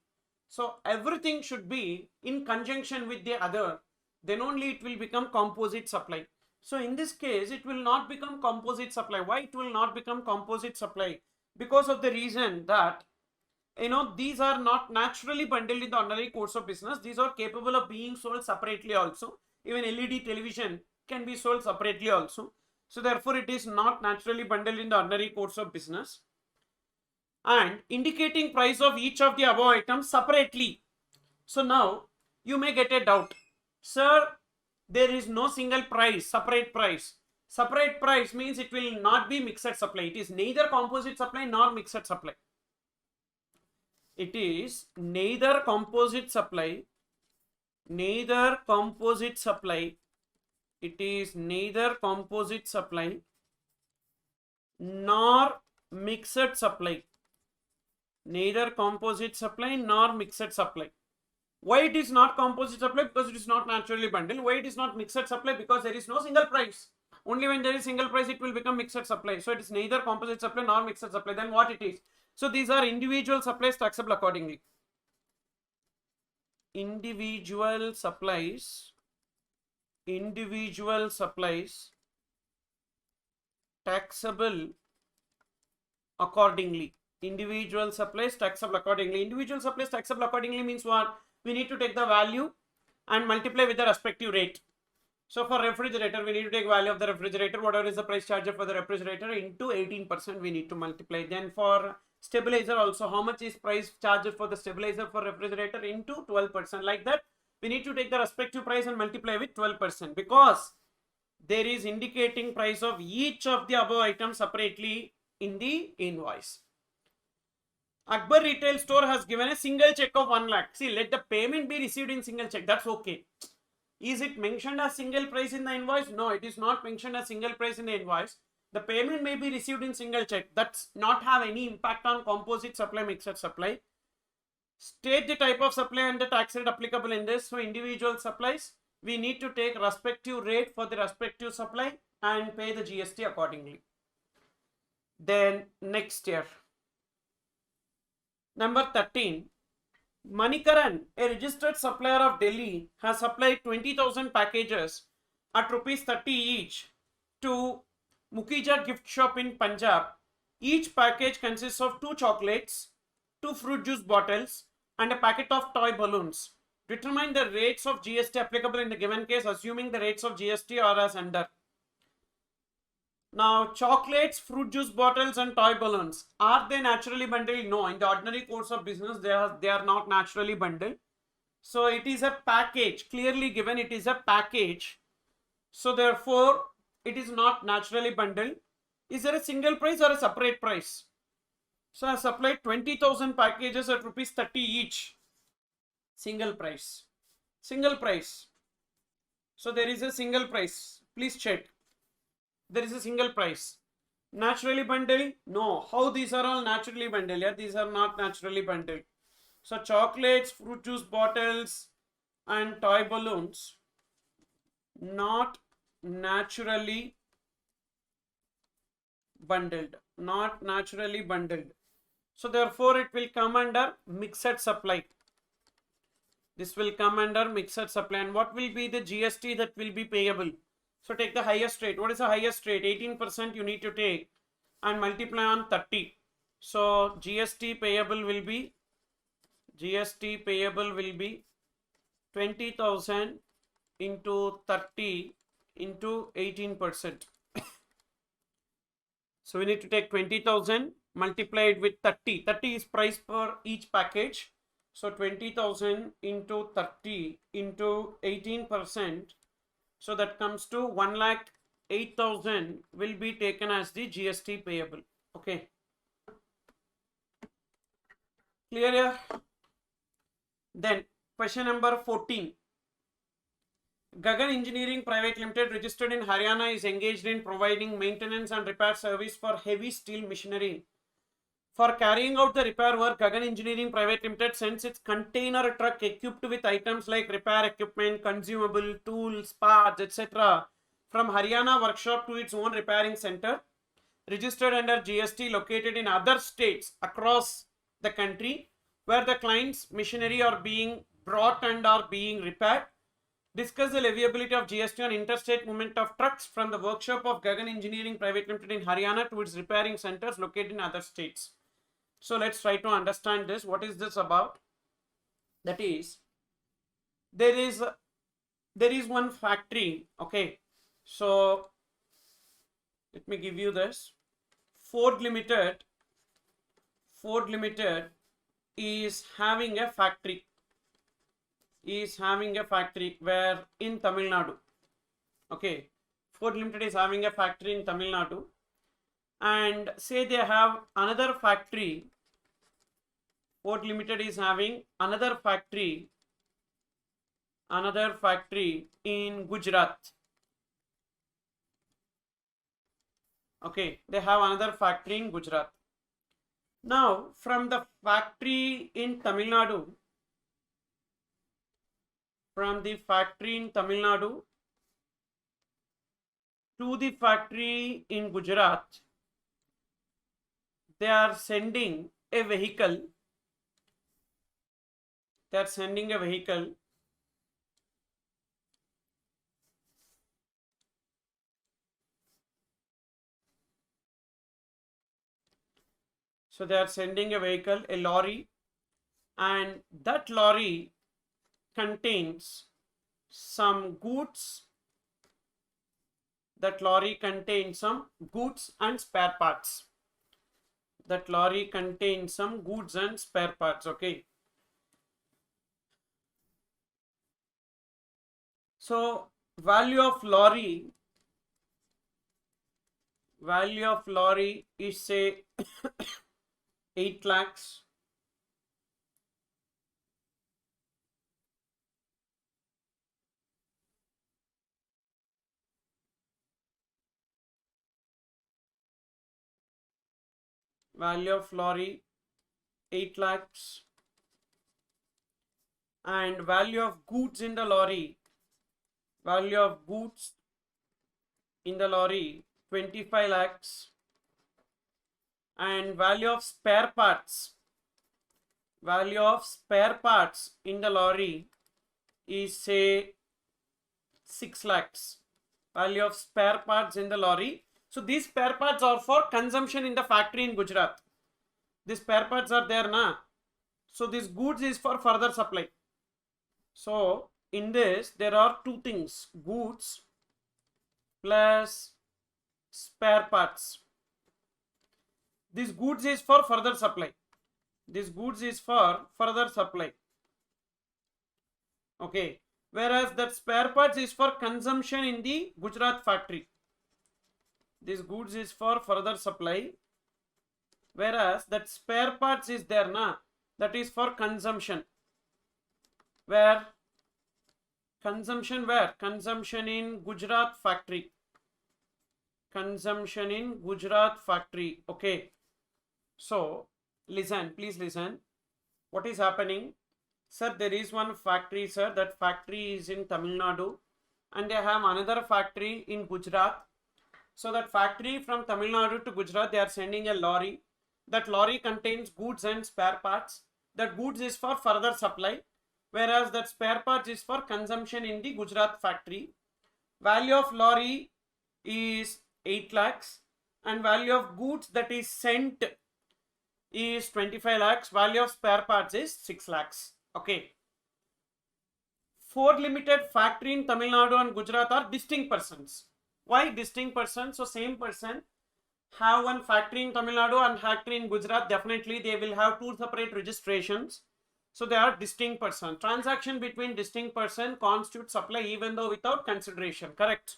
So everything should be in conjunction with the other. Then only it will become composite supply. So in this case, it will not become composite supply. Why it will not become composite supply? Because of the reason that, these are not naturally bundled in the ordinary course of business. These are capable of being sold separately also. Even LED television can be sold separately also. So therefore, it is not naturally bundled in the ordinary course of business. And indicating price of each of the above items separately. So now, you may get a doubt. Sir, there is no single price, separate price. Separate price means it will not be mixed supply. It is neither composite supply nor mixed supply. It is neither composite supply, neither composite supply. It is neither composite supply nor mixed supply. Neither composite supply nor mixed supply. Why it is not composite supply? Because it is not naturally bundled. Why it is not mixed supply? Because there is no single price. Only when there is single price it will become mixed supply. So it is neither composite supply nor mixed supply. Then what it is? So these are individual supplies taxable accordingly. Individual supplies taxable accordingly. Individual supplies taxable accordingly. Individual supplies taxable accordingly means what? We need to take the value and multiply with the respective rate. So for refrigerator, we need to take value of the refrigerator, whatever is the price charged for the refrigerator, into 18% we need to multiply. Then for stabilizer also, how much is price charged for the stabilizer for refrigerator, into 12%. Like that, we need to take the respective price and multiply with 12%, because there is indicating price of each of the above items separately in the invoice. Akbar retail store has given a single check of 1 lakh. See, let the payment be received in single check. That's okay. Is it mentioned as single price in the invoice? No, it is not mentioned as single price in the invoice. The payment may be received in single check. That's not have any impact on composite supply, mixed supply. State the type of supply and the tax rate applicable in this. So individual supplies, we need to take respective rate for the respective supply and pay the GST accordingly. Then next year, number 13. Manikaran, a registered supplier of Delhi, has supplied 20,000 packages at rupees 30 each to Mukija gift shop in Punjab. Each package consists of 2 chocolates, 2 fruit juice bottles, and a packet of toy balloons. Determine the rates of GST applicable in the given case, assuming the rates of GST are as under. Now, chocolates, fruit juice bottles, and toy balloons, are they naturally bundled? No, in the ordinary course of business, they are not naturally bundled. So it is a package, clearly given it is a package. So therefore, it is not naturally bundled. Is there a single price or a separate price? So I supplied 20,000 packages at rupees 30 each. Single price. Single price. So there is a single price. Please check. There is a single price. Naturally bundled? No. How these are all naturally bundled? Yeah, these are not naturally bundled. So chocolates, fruit juice bottles, and toy balloons, not naturally bundled. Not naturally bundled. So therefore it will come under mixed supply. This will come under mixed supply. And what will be the GST that will be payable? So take the highest rate. What is the highest rate? 18% you need to take and multiply on 30. So GST payable will be 20,000 into 30 into 18%. So we need to take 20,000 multiplied with 30. 30 is price per each package. So 20,000 into 30 into 18%. So that comes to 1,08,000 will be taken as the GST payable. Okay. Clear here? Then question number 14. Gagan Engineering Private Limited, registered in Haryana, is engaged in providing maintenance and repair service for heavy steel machinery. For carrying out the repair work, Gagan Engineering Private Limited sends its container truck equipped with items like repair equipment, consumable, tools, parts, etc. from Haryana workshop to its own repairing center, registered under GST, located in other states across the country, where the client's machinery are being brought and are being repaired. Discuss the leviability of GST on interstate movement of trucks from the workshop of Gagan Engineering Private Limited in Haryana to its repairing centers located in other states. So let's try to understand this. What is this about? That is, there is one factory. Okay, so let me give you this. Ford Limited is having a factory. Where in Tamil Nadu. Okay, Ford Limited is having a factory in Tamil Nadu, and say they have another factory. Ford Limited is having another factory in Gujarat. Okay, they have another factory in Gujarat. Now, from the factory in Tamil Nadu, to the factory in Gujarat, they are sending a vehicle. They are sending a vehicle. So they are sending a vehicle, a lorry, and that lorry contains some goods. That lorry contains some goods and spare parts. That lorry contains some goods and spare parts. Okay. So value of lorry is say 8 lakhs. Value of lorry 8 lakhs, and value of goods in the lorry, 25 lakhs, and value of spare parts in the lorry is say 6 lakhs. Value of spare parts in the lorry. So these spare parts are for consumption in the factory in Gujarat. These spare parts are there na. So this goods is for further supply. So in this there are two things, goods plus spare parts. This goods is for further supply. Okay. Whereas that spare parts is for consumption in the Gujarat factory. This goods is for further supply. Whereas that spare parts is there na, that is for consumption. Consumption in Gujarat factory. Okay. So please listen. What is happening? Sir, there is one factory, sir. That factory is in Tamil Nadu, and they have another factory in Gujarat. So that factory from Tamil Nadu to Gujarat, they are sending a lorry. That lorry contains goods and spare parts. That goods is for further supply, whereas that spare parts is for consumption in the Gujarat factory. Value of lorry is 8 lakhs, and value of goods that is sent is 25 lakhs. Value of spare parts is 6 lakhs. Okay. 4 limited factory in Tamil Nadu and Gujarat are distinct persons. Why distinct persons? So same person have one factory in Tamil Nadu and factory in Gujarat. Definitely they will have two separate registrations. So they are distinct persons. Transaction between distinct person constitutes supply even though without consideration. Correct.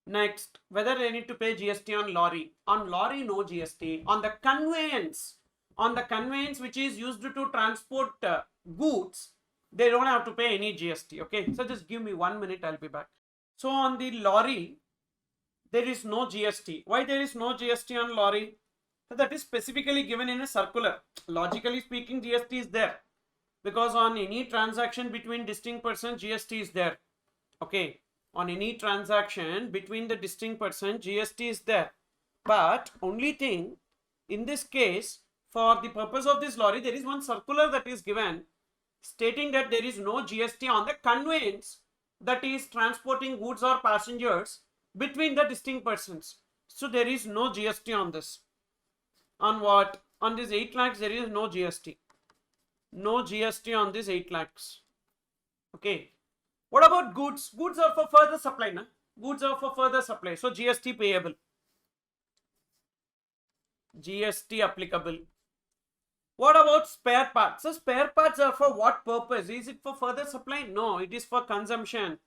Next, whether they need to pay GST on lorry. On lorry, no GST. On the conveyance which is used to transport goods, they don't have to pay any GST. Okay, so just give me 1 minute, I'll be back. So on the lorry, there is no GST. Why there is no GST on lorry? So that is specifically given in a circular. Logically speaking, GST is there, because on any transaction between distinct persons, GST is there. Okay, on any transaction between the distinct persons, GST is there. But only thing, in this case, for the purpose of this lorry, there is one circular that is given stating that there is no GST on the conveyance that is transporting goods or passengers between the distinct persons. So there is no GST on this. On what? On this 8 lakhs, there is no GST. No GST on this 8 lakhs. Okay. What about goods? Goods are for further supply, na? Goods are for further supply. So GST payable. GST applicable. What about spare parts? So spare parts are for what purpose? Is it for further supply? No, it is for consumption.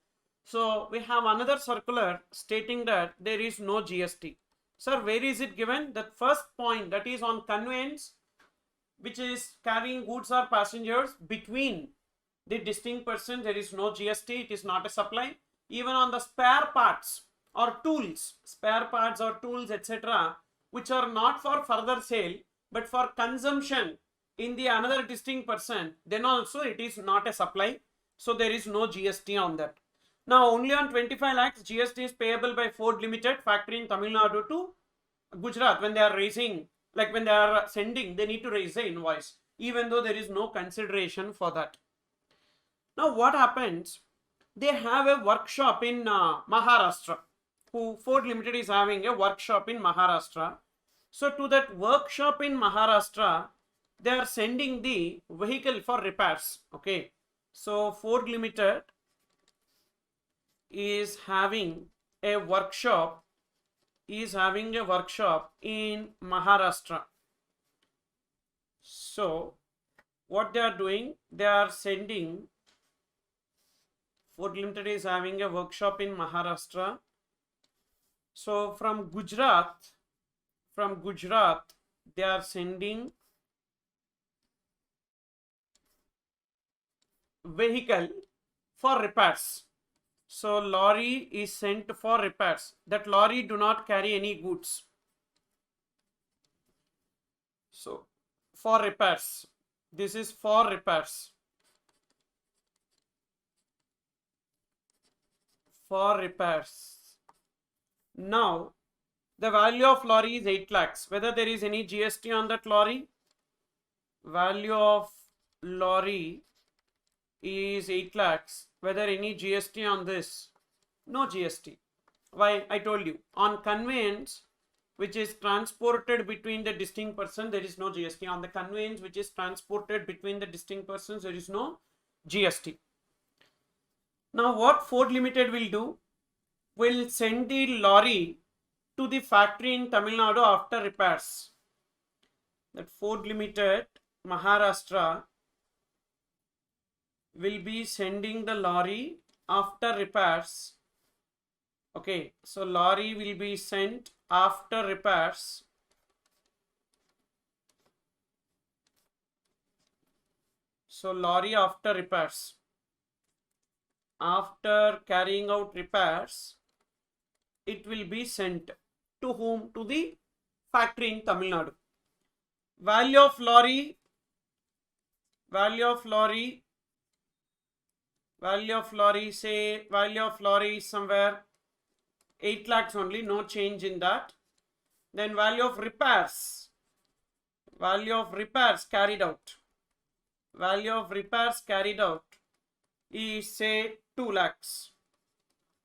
So we have another circular stating that there is no GST. Sir, where is it given? The first point, that is on conveyance, which is carrying goods or passengers between the distinct persons, there is no GST. It is not a supply. Even on the spare parts or tools, etc., which are not for further sale but for consumption in the another distinct person, then also it is not a supply. So there is no GST on that. Now only on 25 lakhs GST is payable by Ford Limited factory in Tamil Nadu to Gujarat. When they are raising, like when they are sending, they need to raise the invoice, even though there is no consideration for that. Now what happens? They have a workshop in Maharashtra. Ford Limited is having a workshop in Maharashtra. So to that workshop in Maharashtra, they are sending the vehicle for repairs. Okay. So Ford Limited is having a workshop in Maharashtra. So what they are doing, they are sending, Ford Limited is having a workshop in Maharashtra. So from Gujarat, they are sending vehicle for repairs. So lorry is sent for repairs. That lorry do not carry any goods. So for repairs, this is for repairs. For repairs. Now the value of lorry is 8 lakhs. Whether there is any GST on that lorry? Value of lorry is 8 lakhs. Whether any GST on this? No GST. Why? I told you. On conveyance which is transported between the distinct persons, there is no GST. On the conveyance which is transported between the distinct persons, there is no GST. Now what Ford Limited will do? Will send the lorry to the factory in Tamil Nadu after repairs. That Ford Limited Maharashtra will be sending the lorry after repairs. Okay, so lorry will be sent after repairs. So lorry after repairs. After carrying out repairs, it will be sent to whom? To the factory in Tamil Nadu. Value of lorry say value of lorry is somewhere 8 lakhs only, no change in that. Then value of repairs carried out. Value of repairs carried out is say 2 lakhs.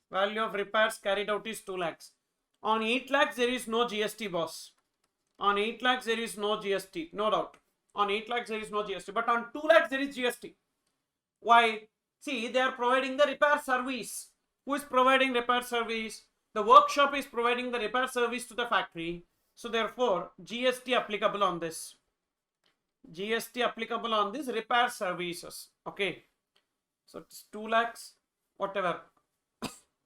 Value of repairs carried out is 2 lakhs. On 8 lakhs there is no GST, boss. On 8 lakhs there is no GST, no doubt. On 8 lakhs there is no GST, but on 2 lakhs there is GST. Why? See, they are providing the repair service. Who is providing repair service? The workshop is providing the repair service to the factory. So therefore, GST applicable on this. GST applicable on this repair services. Okay. So it's 2 lakhs, whatever.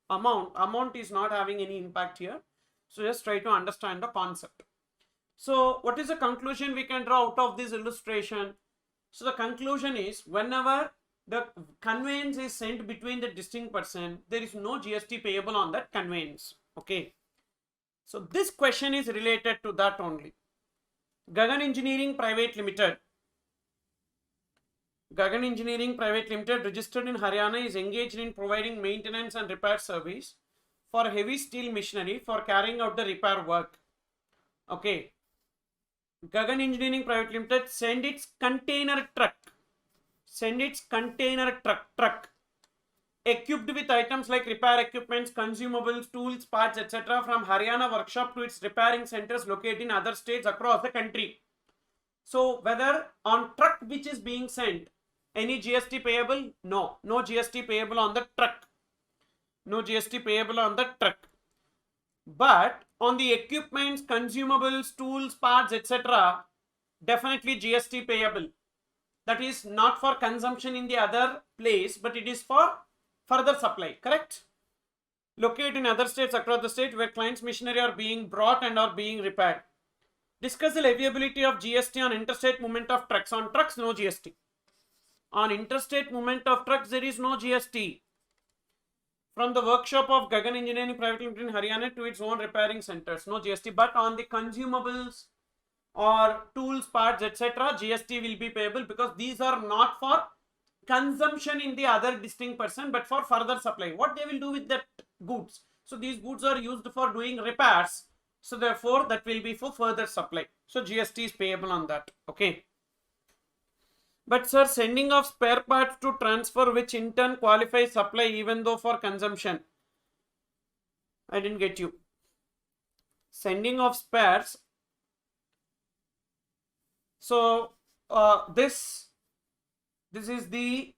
Amount is not having any impact here. So just try to understand the concept. So what is the conclusion we can draw out of this illustration? So the conclusion is, whenever the conveyance is sent between the distinct person, there is no GST payable on that conveyance. Okay. So this question is related to that only. Gagan Engineering Private Limited. Gagan Engineering Private Limited, registered in Haryana, is engaged in providing maintenance and repair service for heavy steel machinery for carrying out the repair work. Okay. Gagan Engineering Private Limited send its container truck equipped with items like repair equipments, consumables, tools, parts, etc. from Haryana workshop to its repairing centers located in other states across the country. So whether on truck which is being sent, any GST payable? No. No GST payable on the truck. No GST payable on the truck. But on the equipments, consumables, tools, parts, etc., definitely GST payable. That is not for consumption in the other place, but it is for further supply, correct? Located in other states across the state where clients' machinery are being brought and are being repaired. Discuss the leviability of GST on interstate movement of trucks. On trucks, no GST. On interstate movement of trucks, there is no GST. From the workshop of Gagan Engineering Private Limited in Haryana to its own repairing centers, no GST. But on the consumables or tools, parts, etc., GST will be payable because these are not for consumption in the other distinct person, but for further supply. What they will do with that goods? So these goods are used for doing repairs. So therefore, that will be for further supply. So GST is payable on that. Okay. But sir, sending of spare parts to transfer, which in turn qualifies supply even though for consumption. I didn't get you. Sending of spares. So this is the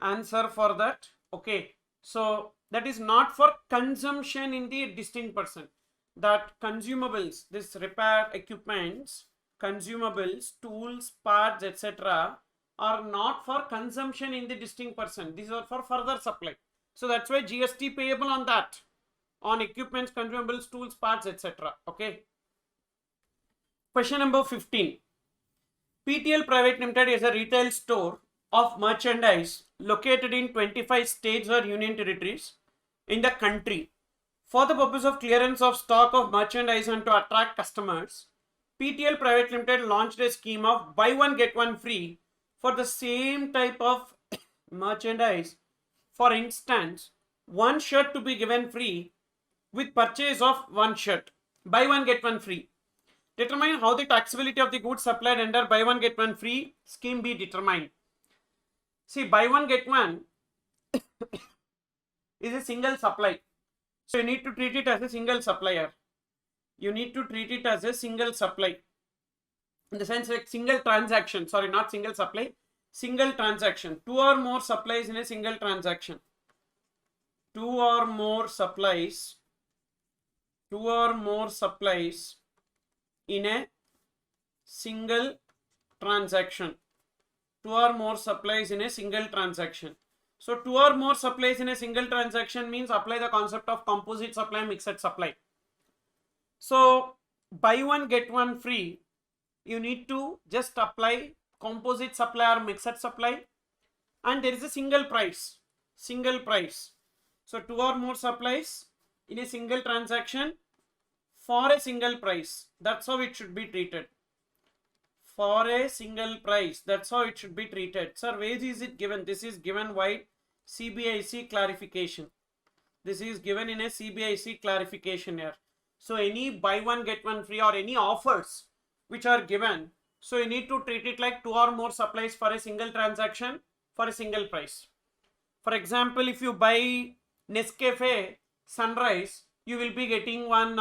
answer for that. Okay. So that is not for consumption in the distinct person. That consumables, this repair equipments, consumables, tools, parts, etc. are not for consumption in the distinct person. These are for further supply. So that's why GST payable on that, on equipments, consumables, tools, parts, etc. Okay. Question number 15. PTL Private Limited is a retail store of merchandise located in 25 states or union territories in the country. For the purpose of clearance of stock of merchandise and to attract customers, PTL Private Limited launched a scheme of buy one get one free for the same type of merchandise. For instance, one shirt to be given free with purchase of one shirt. Buy one get one free. Determine how the taxability of the goods supplied under buy one get one free scheme be determined. See, buy one get one is a single supply. So you need to treat it as a single supplier. You need to treat it as a single supply. In the sense like single transaction. Sorry, not single supply. Single transaction. Two or more supplies in a single transaction. Two or more supplies in a single transaction. Two or more supplies in a single transaction. So two or more supplies in a single transaction means apply the concept of composite supply, mixed supply. So buy one get one free, you need to just apply composite supply or mixed supply, and there is a single price. So two or more supplies in a single transaction for a single price. That's how it should be treated. For a single price, that's how it should be treated. Sir, where is it given? This is given by CBIC clarification. This is given in a CBIC clarification here. So any buy one get one free or any offers which are given, so you need to treat it like two or more supplies for a single transaction for a single price. For example, if you buy Nescafe Sunrise, you will be getting one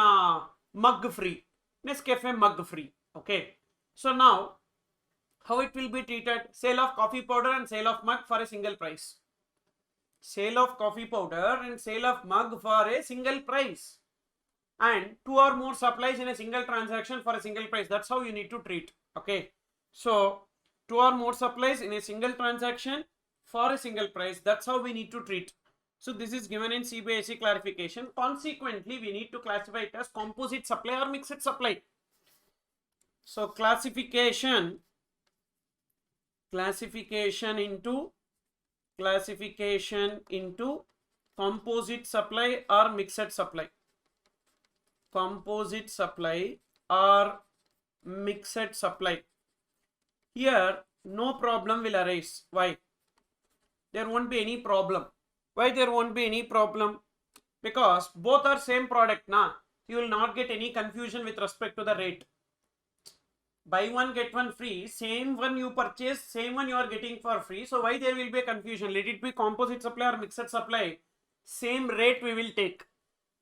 mug free. Nescafe mug free. Okay. So now, how it will be treated? Sale of coffee powder and sale of mug for a single price. Sale of coffee powder and sale of mug for a single price. And two or more supplies in a single transaction for a single price. That's how you need to treat. Okay. So, two or more supplies in a single transaction for a single price. That's how we need to treat. So, this is given in CBIC clarification. Consequently, we need to classify it as composite supply or mixed supply. So, classification into composite supply or mixed supply. Composite supply or mixed supply. Here, no problem will arise. Why? There won't be any problem. Why there won't be any problem? Because both are same product. You will not get any confusion with respect to the rate. Buy one get one free, same one you purchase, same one you are getting for free. So why there will be a confusion? Let it be composite supply or mixed supply. Same rate we will take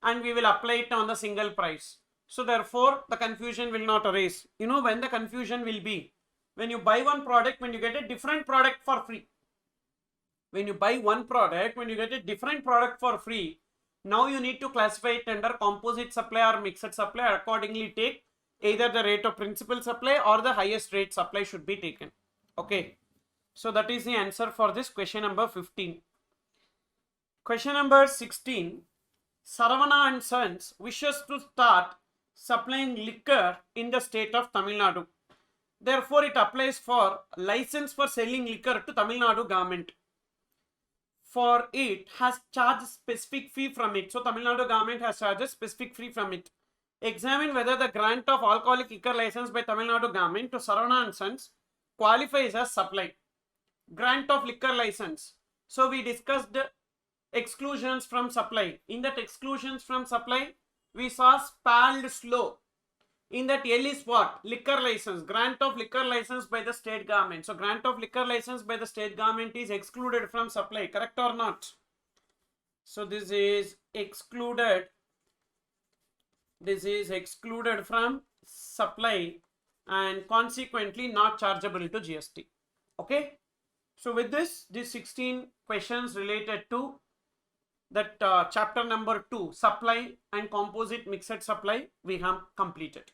and we will apply it on the single price. So therefore the confusion will not arise. You know when the confusion will be? When you buy one product, when you get a different product for free. When you buy one product, when you get a different product for free, now you need to classify it under composite supply or mixed supply. Accordingly take either the rate of principal supply or the highest rate supply should be taken. Okay. So that is the answer for this question number 15. Question number 16. Saravana and Sons wishes to start supplying liquor in the state of Tamil Nadu. Therefore, it applies for license for selling liquor to Tamil Nadu government. For it has charged specific fee from it. So Tamil Nadu government has charged a specific fee from it. Examine whether the grant of alcoholic liquor license by Tamil Nadu government to Saravana and Sons qualifies as supply. grant of liquor license. So we discussed exclusions from supply. In that exclusions from supply, we saw spalled slow. In that L is what? Liquor license, grant of liquor license by the state government. So grant of liquor license by the state government is excluded from supply, correct or not? So this is excluded. This is excluded from supply and consequently not chargeable to GST. Okay. So with this, these 16 questions related to that chapter number 2, supply and composite mixed supply, we have completed.